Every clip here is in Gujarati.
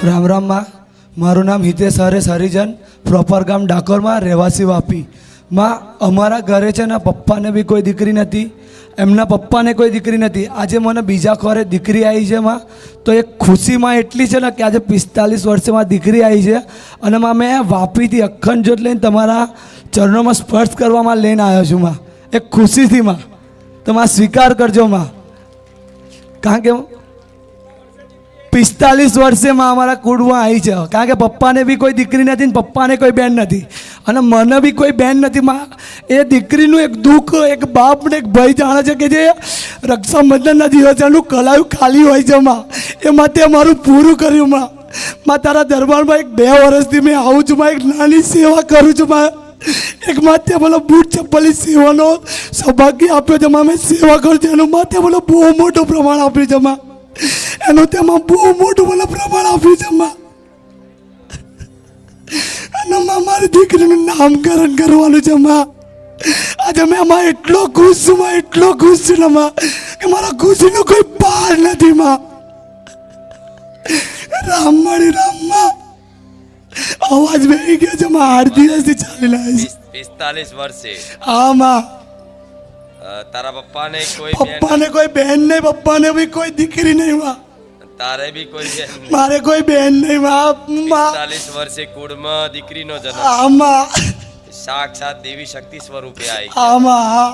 રામ રામ માં, મારું નામ હિતેશ હરેશ હરિજન, પ્રોપર ગામ ડાકોરમાં, રહેવાસી વાપી. માં, અમારા ઘરે છે ને પપ્પાને બી કોઈ દીકરી નથી, એમના પપ્પાને કોઈ દીકરી નથી. આજે મને બીજા ખોરે દીકરી આવી છે માં, તો એ ખુશીમાં એટલી છે ને કે આજે 45 વર્ષમાં દીકરી આવી છે. અને માં, મેં વાપીથી અખંડ જ્યોત લઈને તમારા ચરણોમાં સ્પર્શ કરવામાં લઈને આવ્યો છું માં, એક ખુશીથી માં. તો માં સ્વીકાર કરજો માં, કારણ કે 45 વર્ષે માં અમારા કુળમાં આવી છે. કારણ કે પપ્પાને બી કોઈ દીકરી નથી ને પપ્પાને કોઈ બેન નથી, અને મને બી કોઈ બેન નથી માં. એ દીકરીનું એક દુઃખ એક બાપ ને એક ભાઈ જાણે છે કે જે રક્ષાબંધનના દિવસનું કલાયું ખાલી હોય છે માં, એ માટે અમારું પૂરું કર્યું માં. માં, તારા દરબારમાં 2 વર્ષથી મેં આવું છું માં, એક નાની સેવા કરું છું માં. એક માથે બોલો બૂટ ચપ્પલની સેવાનો સૌભાગ્ય આપ્યો છે માં. મેં સેવા કરું છું એનું માથે બોલો બહુ મોટું પ્રમાણ આપ્યું છે માં, એનું તેમાં બહુ મોટું મને પ્રમાણ આપ્યું છે માં. અને માં, મારી દીકરીનું નામકરણ કરવાનું છે માં. આજે મેં આમાં એટલો ખુશ છું માં, એટલો ખુશ છું ને માં, કે મારા ખુશીનો કોઈ પાર નથી માં. રામ મળી રામ માં, અવાજ બેહી ગયો છે માં, 8 દિવસથી ચાલી રહ્યા છે. 45 વર્ષે હા માં. તારા પપ્પાને કોઈ બેન નહીં, પપ્પાને બી કોઈ દીકરી નહીં માં. તારે બી કોઈ બેન નહીં. મારે કોઈ બેન નહીં માં. 45 વર્ષે કુળમાં દીકરીનો જન્મ. આમાં સાક્ષાત દેવી શક્તિ સ્વરૂપે આવી. આમાં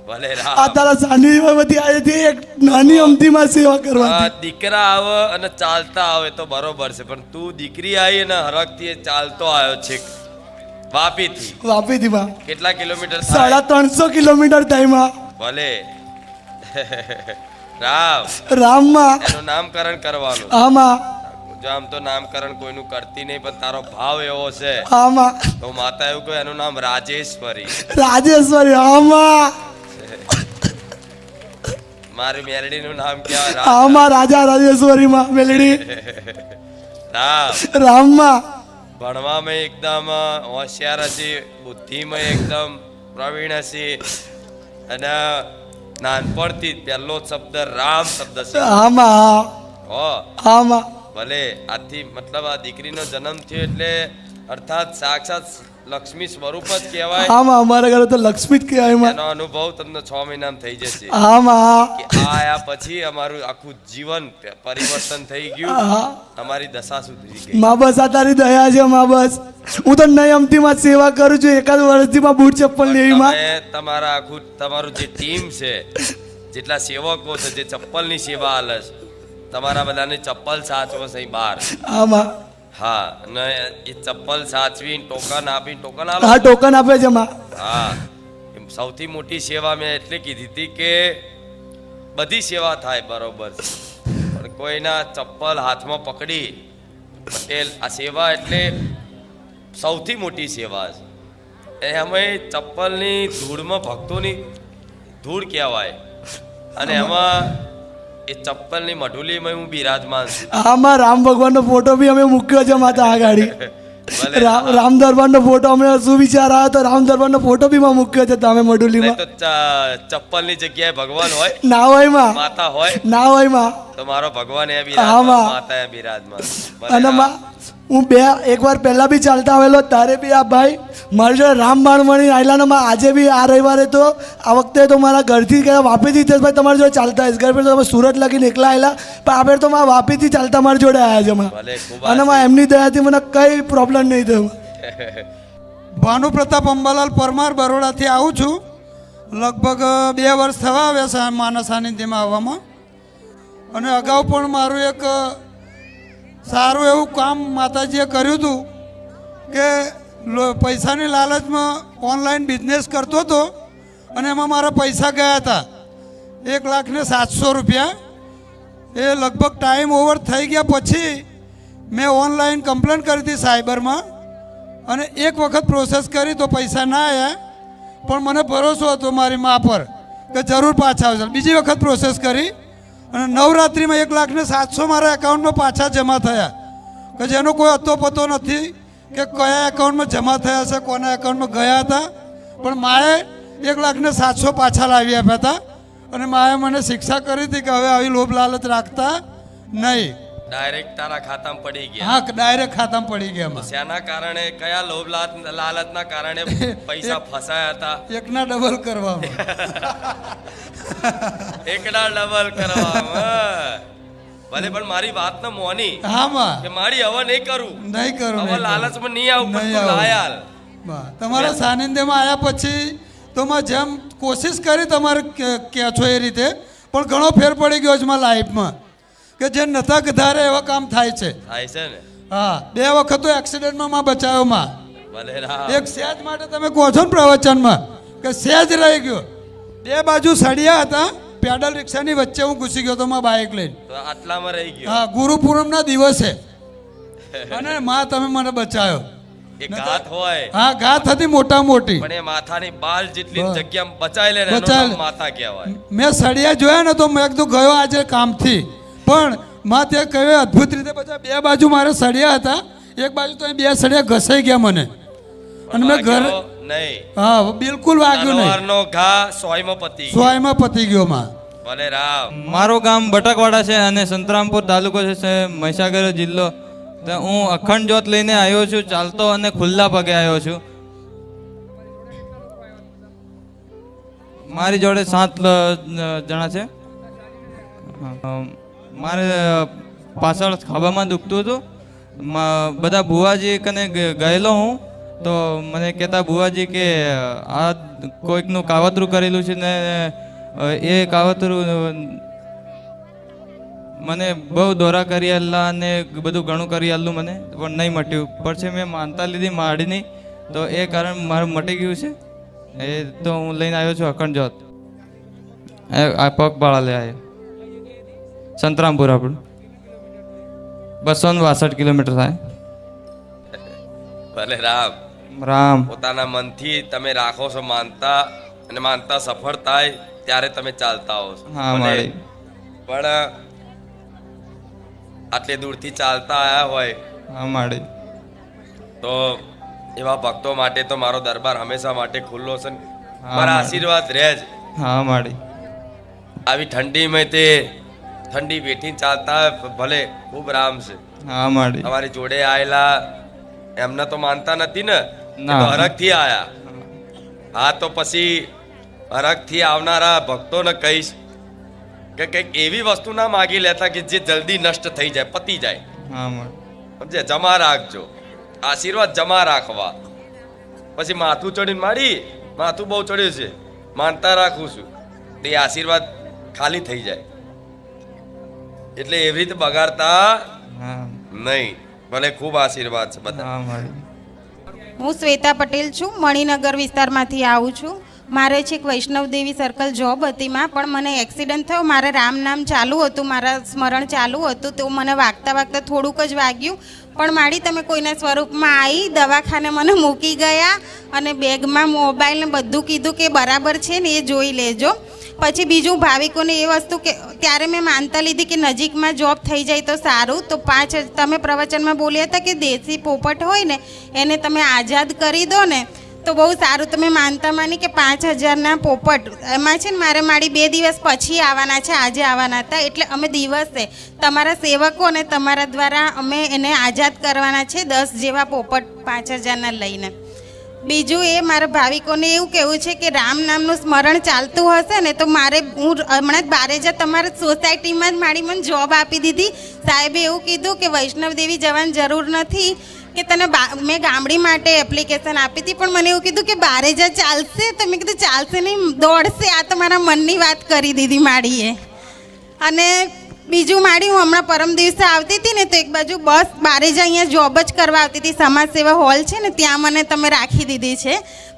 ભલે આ તારા સાનિધ્યમાંથી આવી હતી એક નાની અમથીમાં સેવા કરવા. દીકરા આવે અને ચાલતા આવે તો બરોબર છે, પણ તું દીકરી આવી અને હરખથી ચાલતો આવ્યો છે વાપીથી માં. કેટલા કિલોમીટર? 350 કિલોમીટર થાય માં. ભલે રામ રામમાં એનું નામકરણ કરવાનું. આમાં જો આમ તો નામકરણ કોઈનું કરતી નહીં, પણ તારો ભાવ એવો છે આમાં તો માતા એવું કહે એનું નામ રાજેશ્વરી. આમાં મારી મેલડીનું નામ કેવાય? આમાં રાજા રાજેશ્વરી માં મેલડી. રામમાં ભણવામાં એકદમ હોશિયાર હશે, બુદ્ધિમાં એકદમ પ્રવીણ હશે, અને નાનપણથી પહેલો શબ્દ રામ શબ્દ છે. આમાં ભલે આજથી મતલબ આ દીકરીનો જન્મ થયો એટલે અર્થાત સાક્ષાત લક્ષ્મી સ્વરૂપ જ કહેવાય. આમાં અમારા ઘરે તો લક્ષ્મી જ કહેવાય. એનો અનુભવ તમને 6 મહિનામાં થઈ જશે. આયા પછી અમારું આખું જીવન પરિવર્તન થઈ ગયું, અમારી દશા સુધરી ગઈ. માં બસ આ તારી દયા છે માં. બસ હું તો નયમથી માં સેવા કરું છું, એકાદ વર્ષથી માં બૂટ ચપ્પલ લેવી માં. તમારા આખું તમારું જે ટીમ છે, જેટલા સેવકો છે જે ચપ્પલની સેવા આલે છે, તમારા બધાની ચપ્પલ સાચવો છે બહાર. આમાં હા, અને એ ચપ્પલ સાચવી ટોકન આપી ટોકન આલો. હા, ટોકન આપે છે માં. હા, સૌથી મોટી સેવા મેં એટલે કીધી હતી કે બધી સેવા થાય બરોબર, પણ કોઈના ચપ્પલ હાથમાં પકડી પટેલ આ સેવા એટલે સૌથી મોટી સેવા છે. અમે ચપ્પલની ધૂળમાં ભક્તોની ધૂળ કહેવાય, અને એમાં એ ચપ્પલની મઢુલીમાં હું બિરાજમાન છું. આમાં રામ ભગવાનનો ફોટો બી અમે મૂક્યો છે માતા આગાડી. રામ દરબારનો ફોટો અમને સુવિચાર આવ્યો તો રામ દરબારનો ફોટો બી માં મૂક્યો છે તમે મઢુલીમાં. તો ચપ્પલની જગ્યાએ ભગવાન હોય ના હોય માં, માતા હોય ના હોય માં, તો મારો ભગવાન એ બિરાજમાન, માતા એ બિરાજમાન. અને માં હું એકવાર પહેલા બી ચાલતા આવેલો, તારે બી આ ભાઈ મારી જોડે રામ બાણમણી આવેલા. માં આજે બી આ રવિવારે તો આ વખતે તો મારા ઘરથી ગયા વાપીથી ભાઈ તમારી જોડે ચાલતા આવીશ. ઘર પર તો તમે સુરત લગીને એકલા આવેલા, પણ આપણે તો મારા વાપીથી ચાલતા મારી જોડે આવ્યા છે માં. અને માં એમની દયાથી મને કઈ પ્રોબ્લેમ નહીં થયો. ભાનુ પ્રતાપ અંબાલાલ પરમાર બરોડાથી આવું છું. લગભગ 2 વર્ષ થવા આવ્યા છે માના સાનિધ્યમાં આવવામાં. અને અગાઉ પણ મારું એક સારું એવું કામ માતાજીએ કર્યું હતું કે પૈસાની લાલચમાં ઓનલાઈન બિઝનેસ કરતો હતો, અને એમાં મારા પૈસા ગયા હતા 1,07,000 રૂપિયા. એ લગભગ ટાઈમ ઓવર થઈ ગયા પછી મેં ઓનલાઈન કમ્પ્લેન કરી હતી સાયબરમાં, અને એક વખત પ્રોસેસ કરી તો પૈસા ના આવ્યા, પણ મને ભરોસો હતો મારી મા પર કે જરૂર પાછા આવશે. બીજી વખત પ્રોસેસ કરી અને નવરાત્રિમાં 1,07,000 મારા એકાઉન્ટમાં પાછા જમા થયા, કે જેનો કોઈ અતો પતો નથી કે કયા એકાઉન્ટમાં જમા થયા છે, કોના એકાઉન્ટમાં ગયા હતા. પણ માએ 1,07,000 પાછા લાવી આપ્યા હતા, અને માએ મને શિક્ષા કરી હતી કે હવે આવી લોભ લાલચ રાખતા નહીં. ડાયરેક્ટ તારા ખાતામાં પડી ગયા હા ડાયરેક્ટ ખાતામાં પડી ગયા એમાં શાના કારણે કયા લોભ લાલચના કારણે પૈસા ફસાયા હતા એકના ડબલ કરવામાં એકડા ડબલ કરવામાં ભલે પણ મારી વાત ન મોની હામાં કે મારી હવે નહીં કરું નહીં કરું હવે લાલચમાં નહીં આવું પણ નહીં તું આવું. લાયાલ તમારા સાનિધ્યમાં આવ્યા પછી તો મેં જેમ કોશિશ કરી તમારે કહે છો એ રીતે પણ ઘણો ફેર પડી ગયો છે મારા લાઈફમાં કે જે નતા ગધારે એવા કામ થાય છે થાય છે ને હા 2 વખત તો એક્સિડન્ટમાં માં બચાવ્યોમાં ભલે રામ એક સહેજ માટે તમે કહો છો ને પ્રવચનમાં કે સહેજ રહી ગયો 2 બાજુ સળિયા હતા પેડલ રિક્ષાની વચ્ચે હું ઘૂસી ગયો તો માં બાઇક લઈને તો આટલામાં રહી ગયો હા ગુરુ પૂનમના દિવસે અને માં તમે મને બચાવ્યો એ ઘાત હોય હા ઘાત હતી મોટા મોટી પણ એ માથાની બાલ જેટલી બસ. જગ્યા બચાવી લે ને એનું બચાવી નામ માથા કહેવાય મેં સળિયા જોયા ને તો મેં કીધું ગયો આજે કામથી પણ માં તે કહ્યું અદ્ભુત રીતે બચા 2 બાજુ મારે સળિયા હતા એક બાજુ તો અહીં 2 સળિયા ઘસાઈ ગયા મને અને મેં ઘર વાગ્યો નહીં હા બિલકુલ વાગ્યું નહીં તલવારનો ઘા સોયમાં પતી ગયો. સોયમાં પતી ગયો માં ભલે રામ મારું ગામ બટકવાડા છે અને સંતરામપુર તાલુકો છે મહીસાગર જિલ્લો તો હું અખંડ જ્યોત લઈને આવ્યો છું ચાલતો અને ખુલ્લા પગે આવ્યો છું મારી જોડે 7 જણા છે મારે પાછળ ખભામાં દુખતું હતું બધા ભુવાજી કને ગયેલો હું તો મને કહેતા ભુવાજી કે આ કોઈકનું કાવતરું કરેલું છે ને એ કાવતરું મને બહુ દોરા કરી આલ્લા અને બધું ઘણું કરી આલ્લું મને પણ નહીં મટ્યું પછી મેં માનતા લીધી માડીની તો એ કારણ મારું મટી ગયું છે એ તો હું લઈને આવ્યો છું અખંડ જ્યોત આ પગપાળા લઈ આવ્યો સંતરામપુર આપણું 262 કિલોમીટર થાય ભલે રામ રામ પોતાના મનથી તમે રાખો છો માનતા અને માનતા સફળ થાય ત્યારે તમે ચાલતા હો છો હા ભલે. માળી પણ આટલે દૂરથી ચાલતા આવ્યા હોય હા માળી તો એવા ભક્તો માટે તો મારો દરબાર હંમેશા માટે ખુલ્લો છે ને. હા, મારા માળી. આશીર્વાદ રહે જ હા માળી આવી ઠંડીમાં તે ઠંડી વેઠી ચાલતા હોય, ભલે ખૂબ રામ છે હા માળી તમારી જોડે આયેલા એમને તો માનતા નથી ને ના. હરખથી આયા હા તો પછી હરખથી આવનારા ભક્તોને કહીશ કે કંઈક એવી વસ્તુ ના માગી લેતા કે જે જલ્દી નષ્ટ થઈ જાય પતી જાય હા માળી સમજે જમા રાખજો આશીર્વાદ જમા રાખવા પછી માથું ચડીને માડી માથું બહુ ચડ્યું છે માનતા રાખું છું તે આશીર્વાદ ખાલી થઈ જાય એટલે એવી રીતે બગાડતા હા નહીં ભલે ખૂબ આશીર્વાદ છે બધા હા માળી હું શ્વેતા પટેલ છું મણિનગર વિસ્તારમાંથી આવું છું મારે છે એક વૈષ્ણવદેવી સર્કલ જોબ હતી માં પણ મને એક્સિડન્ટ થયો મારે રામ નામ ચાલુ હતું મારા સ્મરણ ચાલુ હતું તો મને વાગતા વાગતા થોડુંક જ વાગ્યું પણ માડી તમે કોઈના સ્વરૂપમાં આવી દવાખાને મને મૂકી ગયા અને બેગમાં મોબાઈલ ને બધું કીધું કે બરાબર છે ને એ જોઈ લેજો પછી બીજું ભાવિકોને એ વસ્તુ કે ત્યારે મેં માનતા લીધી કે નજીકમાં જોબ થઈ જાય તો સારું તો 5 તમે પ્રવચનમાં બોલ્યા હતા કે દેશી પોપટ હોય ને એને તમે આઝાદ કરી દો ને તો બહુ સારું તમે માનતા માની કે 5000ના પોપટ એમાં છે ને મારે મારી 2 દિવસ પછી આવવાના છે આજે આવવાના હતા એટલે અમે દિવસે તમારા સેવકો અને તમારા દ્વારા અમે એને આઝાદ કરવાના છે 10 જેવા પોપટ 5000ના લઈને બીજું એ મારા ભાવિકોને એવું કહેવું છે કે રામ નામનું સ્મરણ ચાલતું હશે ને તો મારે હું હમણાં જ બારેજા તમારા સોસાયટીમાં જ મારી મને જોબ આપી દીધી સાહેબે એવું કીધું કે વૈષ્ણવદેવી જવાની જરૂર નથી કે તને મેં ગામડી માટે એપ્લિકેશન આપી હતી પણ મને એવું કીધું કે બારેજા ચાલશે તો મેં કીધું ચાલશે નહીં દોડશે આ તો મારા મનની વાત કરી દીધી માડીએ અને બીજું માડી હું હમણાં પરમ દિવસે આવતી હતી ને તો એક બાજુ બસ બારેજા અહીંયા જોબ જ કરવા આવતી હતી સમાજ સેવા હોલ છે ને ત્યાં મને તમે રાખી દીધી છે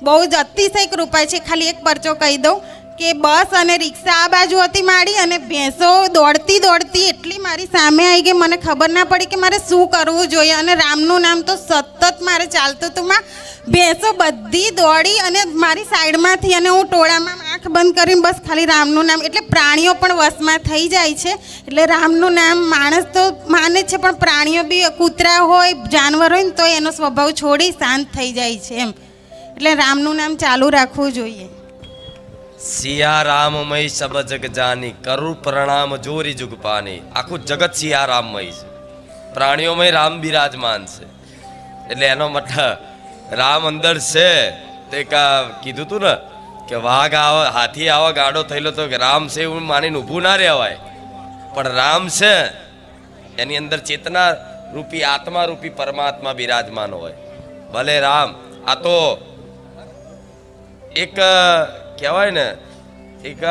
બહુ જ અતિશય કૃપા છે ખાલી એક પરચો કહી દઉં કે બસ અને રિક્ષા આ બાજુ હતી માડી અને ભેંસો દોડતી દોડતી એટલી મારી સામે આવી ગઈ મને ખબર ના પડી કે મારે શું કરવું જોઈએ અને રામનું નામ તો સતત મારે ચાલતું હતું માં ભેંસો બધી દોડી અને મારી સાઈડમાંથી અને હું ટોળામાં આંખ બંધ કરીને બસ ખાલી રામનું નામ એટલે પ્રાણીઓ પણ વશમાં થઈ જાય છે એટલે રામનું નામ માણસ તો માને છે પણ પ્રાણીઓ બી કૂતરા હોય જાનવર હોય ને તો એનો સ્વભાવ છોડી શાંત થઈ જાય છે એમ એટલે રામનું નામ ચાલુ રાખવું જોઈએ સિયા રામમય સબ જગ જાની કરું પ્રણામ જોરી જુગ પાની આખું જગત સિયા રામમય છે પ્રાણીઓમાં રામ બિરાજમાન છે. એટલે એનો મતલબ રામ અંદર છે. તે કીધું તું ને કે વાઘ આવો, હાથી આવા ગાડો થયેલો તો કે રામ છે એવું માનીને ઊભું ના રહેવાય. પણ રામ છે એની અંદર ચેતના રૂપી, આત્મા રૂપી પરમાત્મા બિરાજમાન હોય. ભલે રામ આ તો એક કહેવાય ને, એક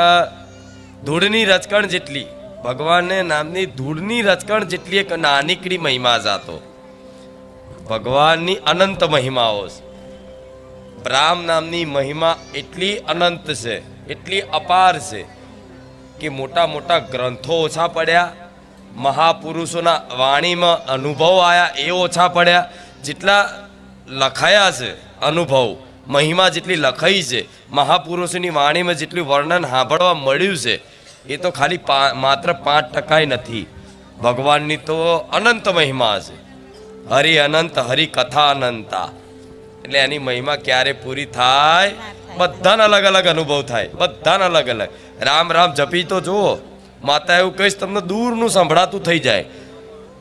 ધૂળની રચકણ જેટલી, ભગવાનને નામની ધૂળની રચકણ જેટલી એક નાનીકડી મહિમા જાતો. ભગવાનની અનંત મહિમાઓ છે. રામ નામની મહિમા એટલી અનંત છે, એટલી અપાર છે કે મોટા મોટા ગ્રંથો ઓછા પડ્યા, મહાપુરુષોના વાણીમાં અનુભવ આવ્યા એ ઓછા પડ્યા. જેટલા લખાયા છે અનુભવ, મહિમા જેટલી લખાઈ છે, મહાપુરુષોની વાણીમાં જેટલું વર્ણન સાંભળવા મળ્યું છે એ તો ખાલી માત્ર 5% નથી. ભગવાનની તો અનંત મહિમા છે. હરિ અનંત, હરિ કથા અનંતા. એટલે એની મહિમા ક્યારે પૂરી થાય? બધાને અલગ અલગ અનુભવ થાય, બધાને અલગ અલગ. રામ રામ જપી તો જુઓ. માતા એવું કહીશ તમને દૂરનું સંભળાતું થઈ જાય,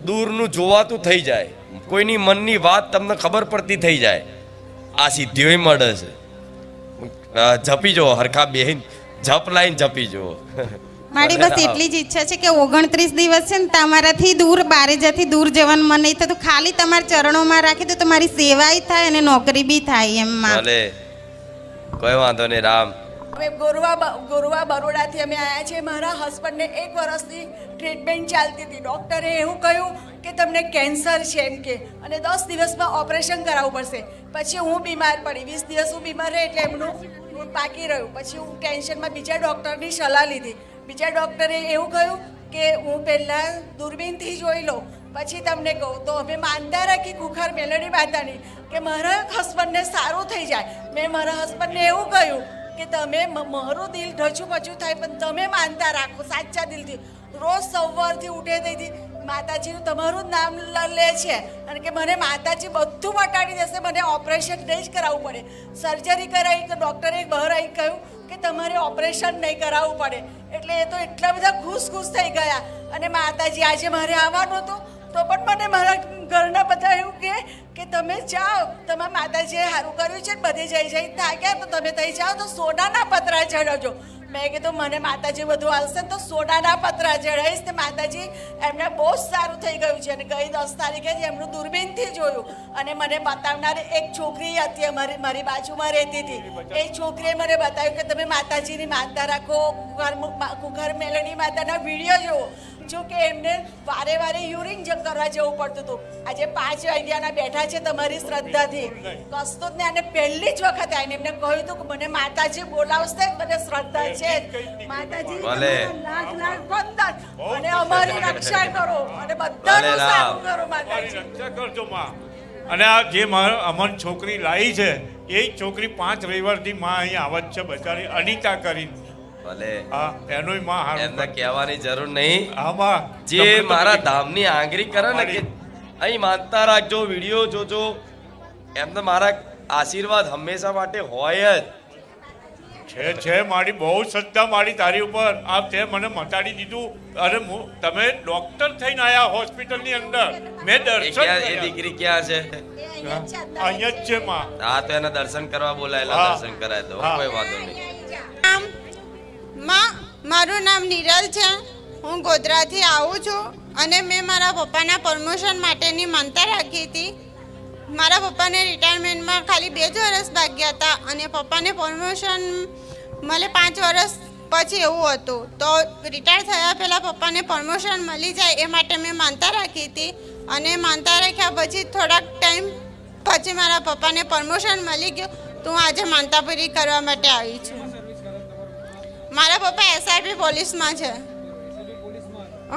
દૂરનું જોવાતું થઈ જાય, કોઈની મનની વાત તમને ખબર પડતી થઈ જાય. આ સિદ્ધિઓ મળે છે. જપી જુઓ, હરખા બેહીન જપ લાઈન જપી જુઓ. મારી બસ એટલી જ ઈચ્છા છે કે 29 દિવસ છે ને તમારાથી દૂર, બારેજાથી દૂર જવાનું મન નહીં થતું. ખાલી તમારા ચરણોમાં રાખી દો તો મારી સેવાય થાય અને નોકરી બી થાય એમ. ભલે, કોઈ વાંધો નહીં. રામ અમે ગોરવા બરોડાથી અમે આવ્યા છીએ. મારા હસબન્ડને 1 વર્ષની ટ્રીટમેન્ટ ચાલતી હતી. ડૉક્ટરે એવું કહ્યું કે તમને કેન્સર છે એમ કે, અને 10 દિવસમાં ઓપરેશન કરાવવું પડશે. પછી હું બીમાર પડી, 20 દિવસ હું બીમાર રહી એટલે એમનું બાકી રહ્યું. પછી હું ટેન્શનમાં બીજા ડૉક્ટરની સલાહ લીધી. બીજા ડૉક્ટરે એવું કહ્યું કે હું પહેલાં દૂરબીનથી જોઈ લઉં પછી તમને કહું. તો અમે માનતા રાખી ખુખાર મેલડી માતાની કે મારા હસબન્ડને સારું થઈ જાય. મેં મારા હસબન્ડને એવું કહ્યું કે તમે, મારું દિલ ઢચું પચું થાય પણ તમે માનતા રાખો સાચા દિલથી. રોજ સવારથી ઉઠે તેથી માતાજીનું તમારું જ નામ લે છે અને કે મને માતાજી બધું મટાડી દેશે, મને ઓપરેશન નહીં જ કરાવવું પડે. સર્જરી કરાવી તો ડૉક્ટરે બહાર આવી કહ્યું કે તમારે ઓપરેશન નહીં કરાવવું પડે. એટલે એ તો એટલા બધા ખુશ થઈ ગયા. અને માતાજી આજે મારે આવવાનું હતું તો પણ મને મારા ઘરના બધા એવું કે તમે જાઓ, તમારા માતાજીએ સારું કર્યું છે, બધે જઈ થાક્યા તો તમે થઈ જાઓ તો સોનાના પતરા ચડાવજો. મેં કીધું મને માતાજી બધું આવશે ને તો સોનાના પતરા ચડાવીશ. ને માતાજી એમને બહુ જ સારું થઈ ગયું છે. અને ગઈ 10 તારીખે જ એમનું દૂરબીનથી જોયું અને મને બતાવનારી એક છોકરી હતી, મારી બાજુમાં રહેતી હતી. એ છોકરીએ મને બતાવ્યું કે તમે માતાજીની માનતા રાખો, કુખાર મેલડી માતાના વિડીયો જુઓ. જો કે એમને વારે યુરિન કરવા જવું પડતું હતું. આજે 5 વાગ્યાના બેઠા છે તમારી શ્રદ્ધાથી. કશું જ ને અને પહેલી જ વખત આવીને એમને કહ્યું હતું કે મને માતાજી બોલાવશે, મને શ્રદ્ધા છે. માતાજી લાખ વંદન અને અમારી રક્ષા કરો અને બધાનું સારું કરો માતાજી. રક્ષા કરજો માં. અને આ જે અમન છોકરી લાવી છે એ છોકરી 5 રવિવારથી માં અહીં આવત છે બચારી, અનિતા કરીને. ભલે, હા એનોય માં હારું. એમને કહેવાની જરૂર નહીં. આમાં જે મારા ધામની આંગળી કરે ને કે અહીં માનતા રાખજો, વિડીયો જોજો, એમને મારા આશીર્વાદ હંમેશા માટે હોય જ છે. મારી બહુ શ્રદ્ધા મારી તારી ઉપર. આ તે મને મટાડી દીધું. અરે તમે ડોક્ટર થઈને આયા હોસ્પિટલની અંદર, મેં દર્શન એ દીકરી ક્યાં છે? અહીંયા જ છે માં. હા તો એના દર્શન કરવા બોલાયેલા, દર્શન કરાય દો, કોઈ વાંધો નહીં. મારું નામ નિરલ છે. હું ગોધરાથી આવું છું અને મેં મારા પપ્પાના પ્રમોશન માટેની માનતા રાખી હતી. મારા પપ્પાને રિટાયરમેન્ટમાં ખાલી 2 જ વર્ષ બાકી હતા અને પપ્પાને પ્રમોશન મળે 5 વર્ષ પછી એવું હતું. તો રિટાયર થયા પહેલાં પપ્પાને પ્રમોશન મળી જાય એ માટે મેં માનતા રાખી હતી. અને માનતા રાખ્યા પછી થોડાક ટાઈમ પછી મારા પપ્પાને પ્રમોશન મળી ગયું. તો હું આજે માનતા પૂરી કરવા માટે આવી છું. મારા પપ્પા SRP પોલીસમાં છે.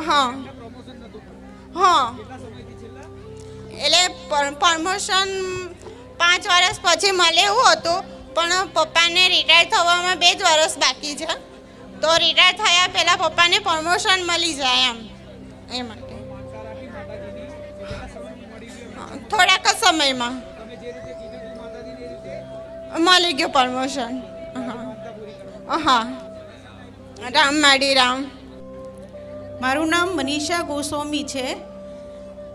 હા એટલે પ્રમોશન 5 વર્ષ પછી મળે એવું હતું પણ પપ્પાને રિટાયર થવામાં 2 જ વર્ષ બાકી છે. તો રિટાયર થયા પહેલાં પપ્પાને પ્રમોશન મળી જાય એ માટે થોડાક જ સમયમાં મળી ગયું પ્રમોશન. હા રામ માડી રામ. મારું નામ મનીષા ગોસ્વામી છે.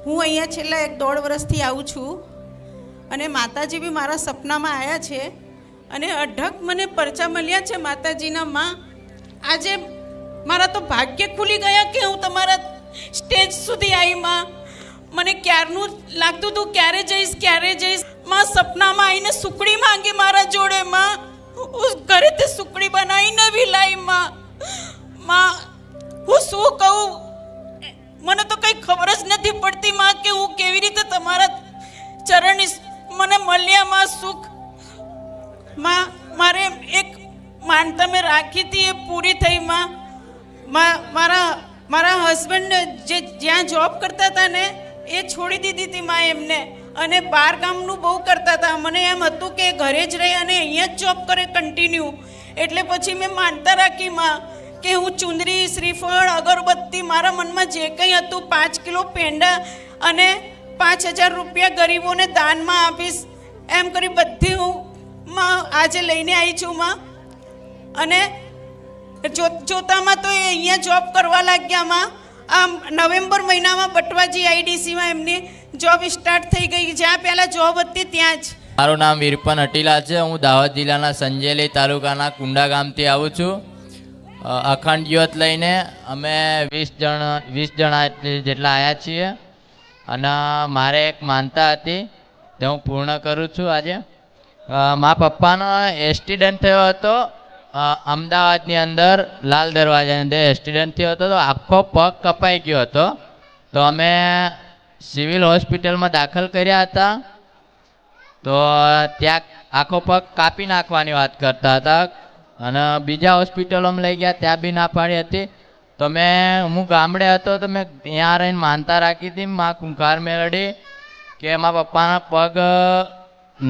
હું અહીંયા છેલ્લા 1.5 વર્ષથી આવું છું અને માતાજી બી મારા સપનામાં આવ્યા છે અને અઢળક મને પરચા મળ્યા છે માતાજીના. માં આજે મારા તો ભાગ્ય ખુલી ગયા કે હું તમારા સ્ટેજ સુધી આવી. માં મને ક્યારનું લાગતું હતું ક્યારે જઈશ. માં સપનામાં આવીને સુકડી માંગી મારા જોડે. માં હું ઘરેથી સુકડી બનાવીને બી લાવી. માં હું શું કહું, મને તો કંઈ ખબર જ નથી પડતી માં કે હું કેવી રીતે તમારા ચરણ મને મળ્યા. માં સુખ માં મારે એક માનતા મેં રાખી હતી એ પૂરી થઈ. માં મારા હસબન્ડ જે જ્યાં જોબ કરતા હતા ને એ છોડી દીધી હતી માં એમને, અને બહાર ગામનું બહુ કરતા હતા. મને એમ હતું કે ઘરે જ રહી અને અહીંયા જ જોબ કરે કન્ટિન્યુ. એટલે પછી મેં માનતા રાખી માં કે હું ચુંદરી, શ્રીફળ, અગરબત્તી, મારા મનમાં જે કંઈ હતું 5 કિલો પેંડા અને 5,000 રૂપિયા ગરીબોને દાનમાં આપીશ એમ કરી બધી હું માં આજે લઈને આવી છું. માં અને જોતામાં તો એ અહીંયા જોબ કરવા લાગ્યા. માં આ નવેમ્બર મહિનામાં બટવાજી આઈડીસીમાં એમની જોબ સ્ટાર્ટ થઈ ગઈ. જ્યાં પહેલાં જોબ હતી ત્યાં જ. મારું નામ વિરપન અટીલા છે. હું દાહોદ જિલ્લાના સંજેલી તાલુકાના કુંડા ગામથી આવું છું. અખંડ જ્યોત લઈને અમે 20 જણા જેટલા આવ્યા છીએ અને મારે એક માનતા હતી તે હું પૂર્ણ કરું છું આજે. મારા પપ્પાનો એક્સિડન્ટ થયો હતો અમદાવાદની અંદર લાલ દરવાજાની અંદર એક્સિડન્ટ થયો હતો, તો આખો પગ કપાઈ ગયો હતો. તો અમે સિવિલ હોસ્પિટલમાં દાખલ કર્યા હતા. તો ત્યાં આખો પગ કાપી નાખવાની વાત કરતા હતા અને બીજા હોસ્પિટલોમાં લઈ ગયા, ત્યાં બી ના પાડી હતી. તો હું ગામડે હતો તો મેં ત્યાં રહીને માનતા રાખી હતી મા કુંકાર મેળડી કે મારા પપ્પાના પગ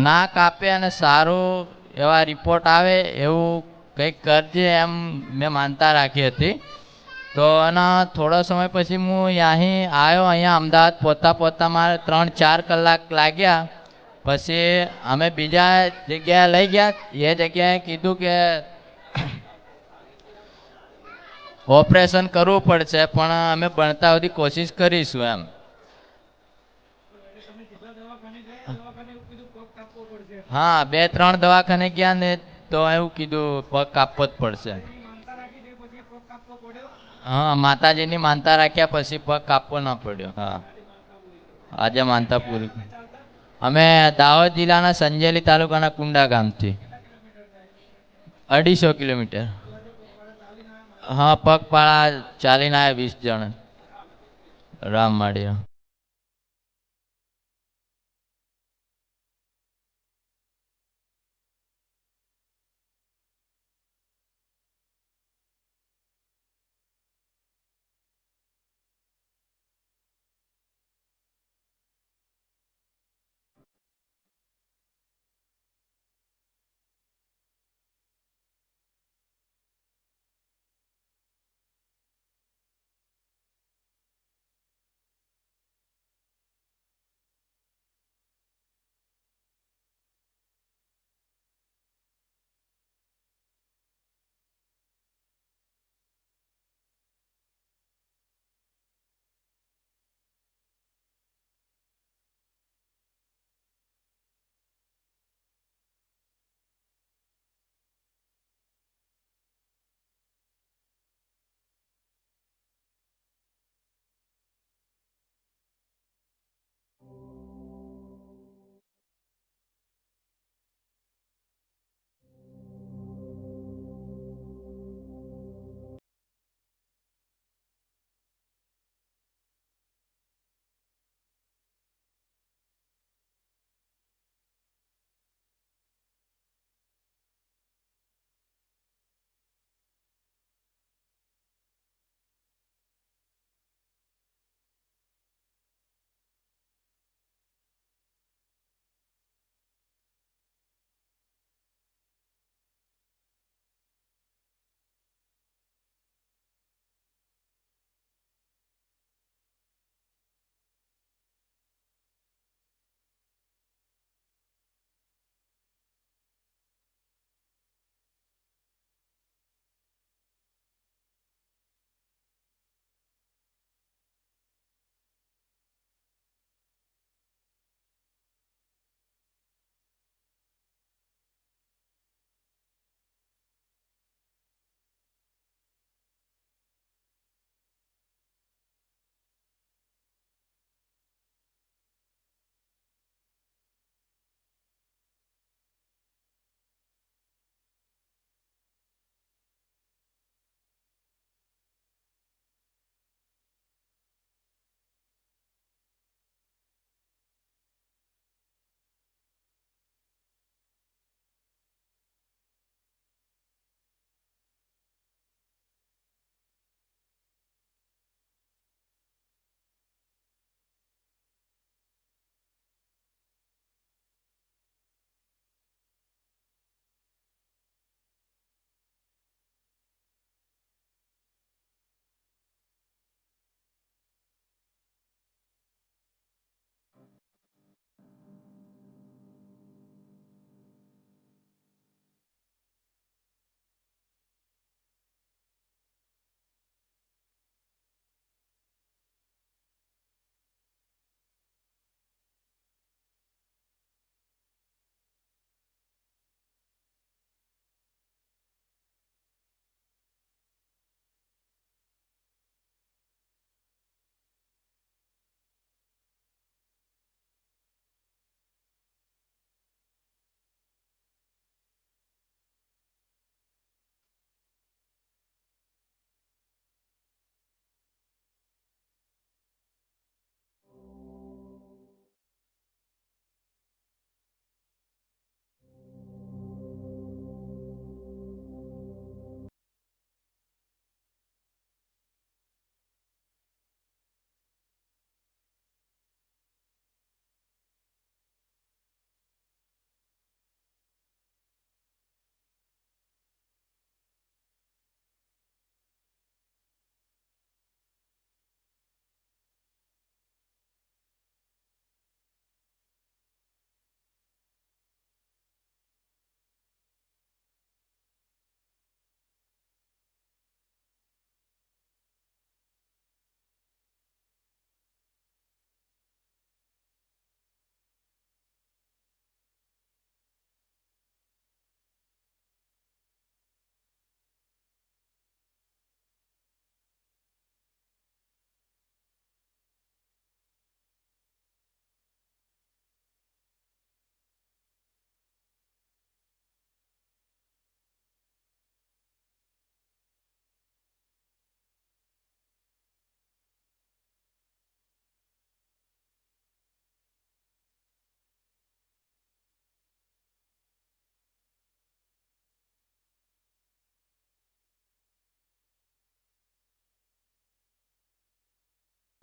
ના કાપે અને સારું એવા રિપોર્ટ આવે એવું કંઈક કરજે એમ મેં માનતા રાખી હતી. તો એના થોડો સમય પછી હું અહીં આવ્યો. અહીંયા અમદાવાદ પહોંચતા મારે 3-4 કલાક લાગ્યા. પછી અમે બીજા જગ્યાએ લઈ ગયા. એ જગ્યાએ કીધું કે ઓપરેશન કરવું પડશે, પણ અમે બનતા સુધી કોશિશ કરીશું એમ. હા, 2-3 દવાખાને ગયા ને તો એવું કીધું પગ કાપવો જ પડશે. હા, માતાજીની માનતા રાખ્યા પછી પગ કાપવો ના પડ્યો. હા, આજે માનતા પૂરી. અમે દાહોદ જિલ્લાના સંજેલી તાલુકાના કુંડા ગામથી 250 કિલોમીટર. હા, પગપાળા ચાલીને આવ્યા 20 જણ રામવાડી.